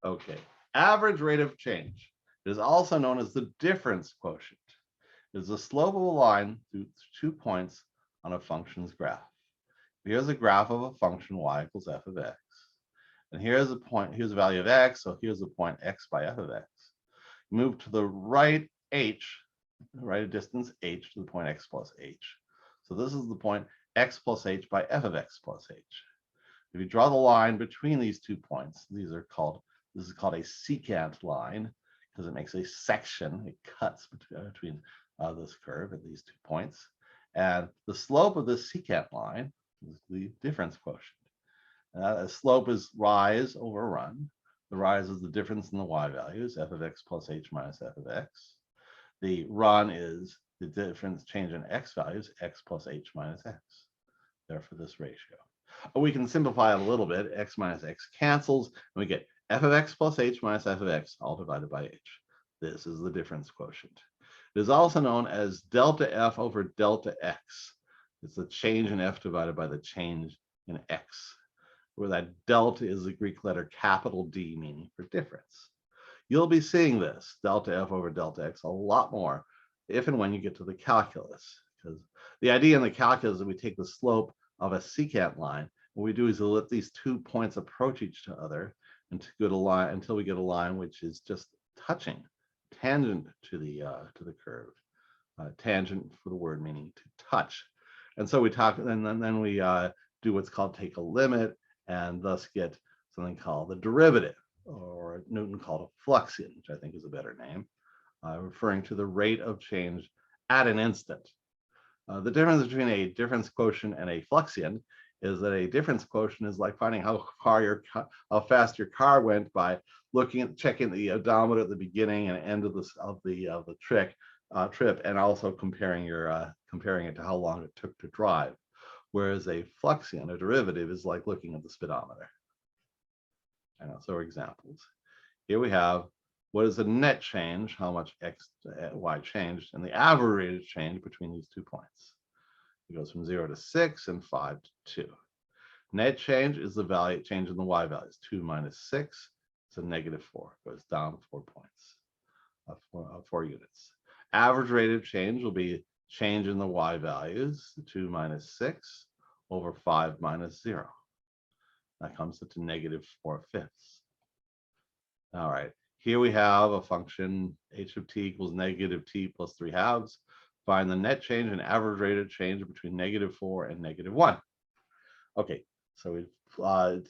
Okay, average rate of change. It is also known as the difference quotient. It is the slope of a line through 2 points on a function's graph. Here's a graph of a function y equals f of x. And here's a point, here's a value of x, so here's the point x by f of x. Move to the right h, write a distance h to the point x plus h. So this is the point x plus h by f of x plus h. If you draw the line between these 2 points, this is called a secant line because it makes a section, it cuts between this curve at these 2 points. And the slope of this secant line is the difference quotient. The slope is rise over run. The rise is the difference in the y values, f of x plus h minus f of x. The run is the difference change in x values, x plus h minus x. Therefore, this ratio. We can simplify it a little bit. X minus x cancels, and we get f of x plus h minus f of x, all divided by h. This is the difference quotient. It is also known as delta f over delta x. It's the change in f divided by the change in x, where that delta is the Greek letter capital D, meaning for difference. You'll be seeing this, delta f over delta x, a lot more if and when you get to the calculus, because the idea in the calculus is we take the slope of a secant line. What we do is we'll let these 2 points approach each other until we get a line which is just touching, tangent to the curve. Tangent for the word meaning to touch. And so we talk, and then we do what's called take a limit, and thus get something called the derivative, or Newton called a fluxion, which I think is a better name, referring to the rate of change at an instant. The difference between a difference quotient and a fluxion is that a difference quotient is like finding how fast your car went by checking the odometer at the beginning and end of the trip, and also comparing it to how long it took to drive. Whereas a fluxion, a derivative, is like looking at the speedometer. So examples. Here we have what is the net change, how much x to y changed, and the average rate of change between these 2 points. It goes from 0 to 6 and 5 to 2. Net change is the value change in the y values. 2 minus 6 is a negative 4. It goes down 4 points, 4 units. Average rate of change will be change in the y values, 2 minus 6 over 5 minus 0. That comes to negative 4/5. All right. Here we have a function h of t equals negative t plus 3/2. Find the net change and average rate of change between -4 and -1. Okay, so we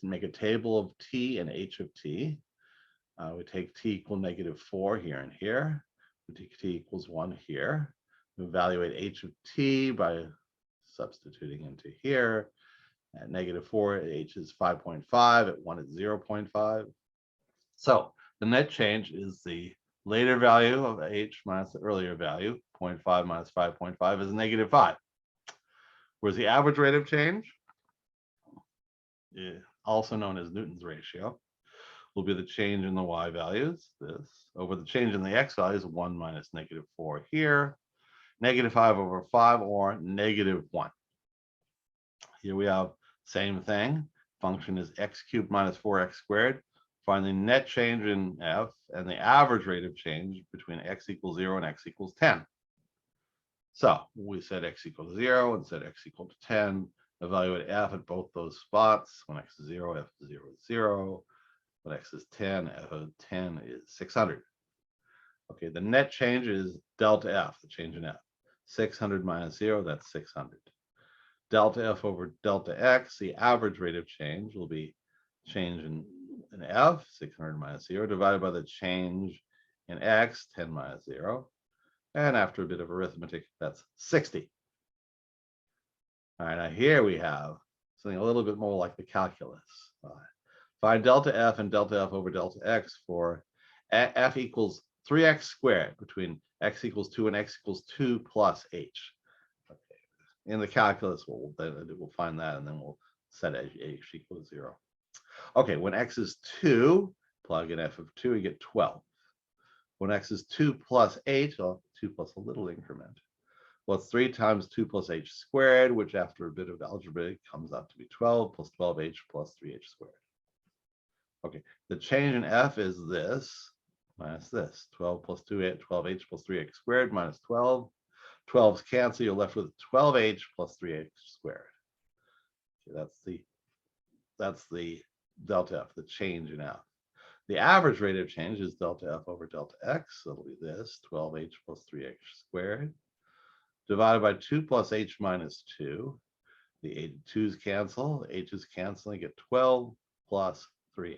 make a table of t and h of t. We take t equal -4 here and here. We take t equals 1 here. We evaluate h of t by substituting into here. At -4, h is 5.5. At 1, it's 0.5. So the net change is the later value of h minus the earlier value. 0.5 minus 5.5 is -5. Whereas the average rate of change, also known as Newton's ratio, will be the change in the y values, this, over the change in the x values, 1 minus -4 here, -5 over 5, or -1. Here we have same thing. Function is x cubed minus 4x squared. Find the net change in f and the average rate of change between x equals 0 and x equals 10. So we said x equals 0 and said x equal to 10. Evaluate f at both those spots. When x is 0, f of 0 is 0. When x is 10, f of 10 is 600. Okay, the net change is delta f, the change in f. 600 minus 0, that's 600. Delta f over delta x, the average rate of change will be change in f, 600 minus 0, divided by the change in x, 10 minus 0. And after a bit of arithmetic, that's 60. All right, now here we have something a little bit more like the calculus. Find delta f and delta f over delta x for f equals 3x squared between x equals 2 and x equals 2 plus h. Okay. In the calculus, we'll find that, and then we'll set h equals 0. Okay, when x is 2, plug in f of 2, you get 12. When x is 2 plus h, well, 2 plus a little increment. Well, it's 3 times 2 plus h squared, which after a bit of algebra comes out to be 12 plus 12h plus 3h squared. Okay, The change in f is this minus this. 12 plus 2h, 12h plus 3h squared minus 12. 12's cancel, you're left with 12h plus 3h squared. Okay, that's the delta f, the change in f. The average rate of change is delta f over delta x. So it'll be this 12h plus 3h squared divided by 2 plus h minus 2. The 2's cancel, the h's cancel, and you get 12 plus 3h.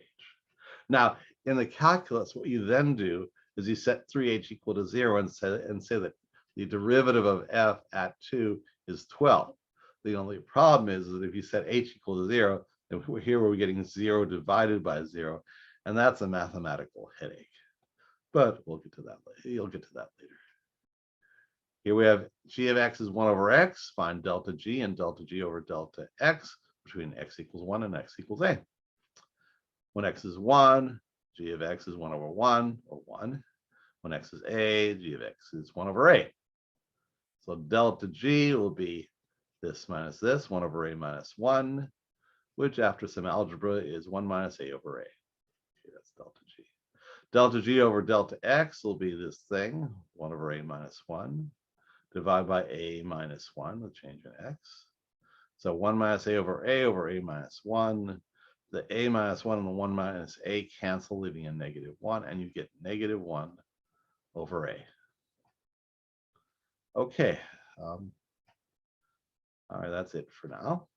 Now, in the calculus, what you then do is you set 3h equal to 0 and say that the derivative of f at 2 is 12. The only problem is that if you set h equal to 0, then here we're getting 0 divided by 0, and that's a mathematical headache. But we'll get to that later. You'll get to that later. Here we have g of x is 1 over x. Find delta g and delta g over delta x between x equals 1 and x equals a. When x is 1, g of x is 1 over 1, or 1. When x is a, g of x is 1 over a. So delta g will be this minus this, 1 over a minus 1, which after some algebra is 1 minus a over a. Okay, that's delta g. Delta g over delta x will be this thing, 1 over a minus 1, divided by a minus 1, the change in x. So 1 minus a over a minus 1. The a minus 1 and the 1 minus a cancel, leaving a negative 1, and you get negative 1 over a. Okay. All right, that's it for now.